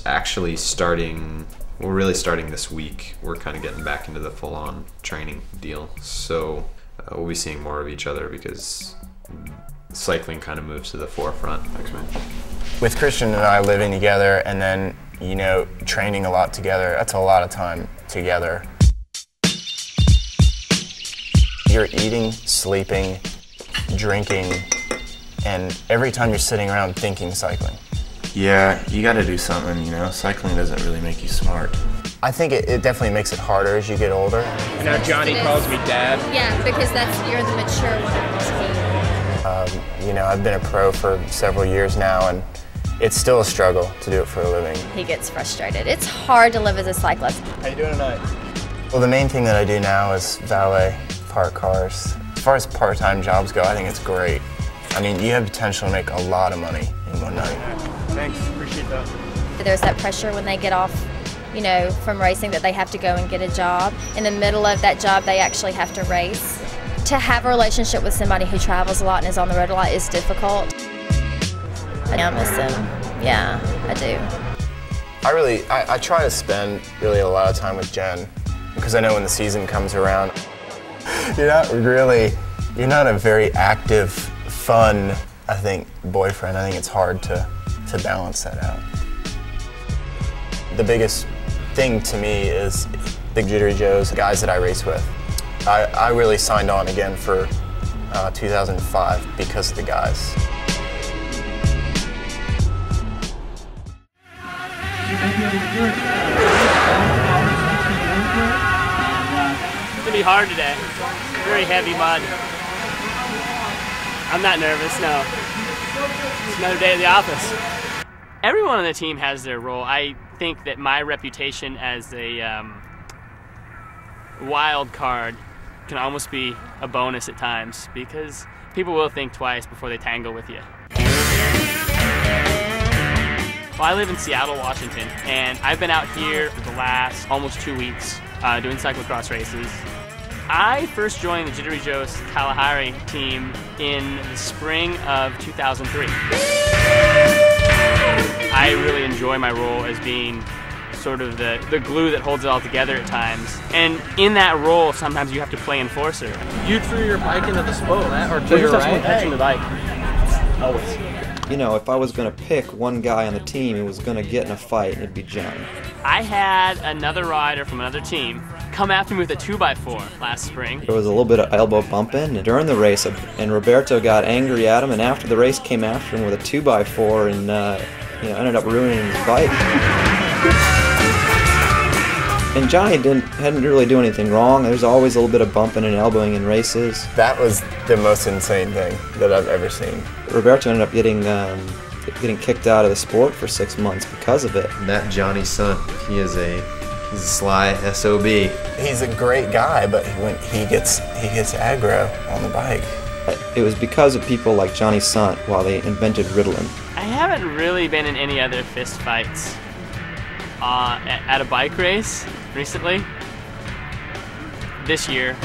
actually we're really starting this week. We're kind of getting back into the full-on training deal. So we'll be seeing more of each other because cycling kind of moves to the forefront. Thanks, man. With Christian and I living together and then, you know, training a lot together, that's a lot of time together. You're eating, sleeping, drinking, and every time you're sitting around thinking cycling. Yeah, you gotta do something, you know? Cycling doesn't really make you smart. I think it definitely makes it harder as you get older. Now Johnny calls me Dad. Yeah, because you're the mature one of the team. You know, I've been a pro for several years now, and it's still a struggle to do it for a living. He gets frustrated. It's hard to live as a cyclist. How you doing tonight? Well, the main thing that I do now is valet, park cars. As far as part-time jobs go, I think it's great. I mean, you have potential to make a lot of money in one night. Thanks, appreciate that. There's that pressure when they get off, you know, from racing that they have to go and get a job. In the middle of that job, they actually have to race. To have a relationship with somebody who travels a lot and is on the road a lot is difficult. I miss him. Yeah, I do. I try to spend really a lot of time with Jen because I know when the season comes around, you're not a very active, fun, I think, boyfriend. I think it's hard to balance that out. The biggest thing to me is the Jittery Joes, the guys that I race with. I really signed on again for 2005 because of the guys. It's gonna be hard today. Very heavy mud. I'm not nervous, no. It's another day at the office. Everyone on the team has their role. I think that my reputation as a wild card can almost be a bonus at times because people will think twice before they tangle with you. Well, I live in Seattle, Washington, and I've been out here for the last almost 2 weeks doing cyclocross races. I first joined the Jittery Joe's Kalahari team in the spring of 2003. I really enjoy my role as being sort of the glue that holds it all together at times. And in that role, sometimes you have to play enforcer. You threw your bike into the spoke, or to your right? Catching the bike. Always. You know, if I was going to pick one guy on the team who was going to get in a fight, it'd be Johnny. I had another rider from another team come after me with a 2x4 last spring. There was a little bit of elbow bumping during the race, and Roberto got angry at him, and after the race came after him with a 2x4 and ended up ruining his bike. And Johnny hadn't really do anything wrong. There's always a little bit of bumping and elbowing in races. That was the most insane thing that I've ever seen. Roberto ended up getting kicked out of the sport for 6 months because of it. That Johnny's son, he's a sly SOB. He's a great guy, but when he gets aggro on the bike. It was because of people like Johnny's son while they invented Ritalin. I haven't really been in any other fist fights at a bike race recently. This year.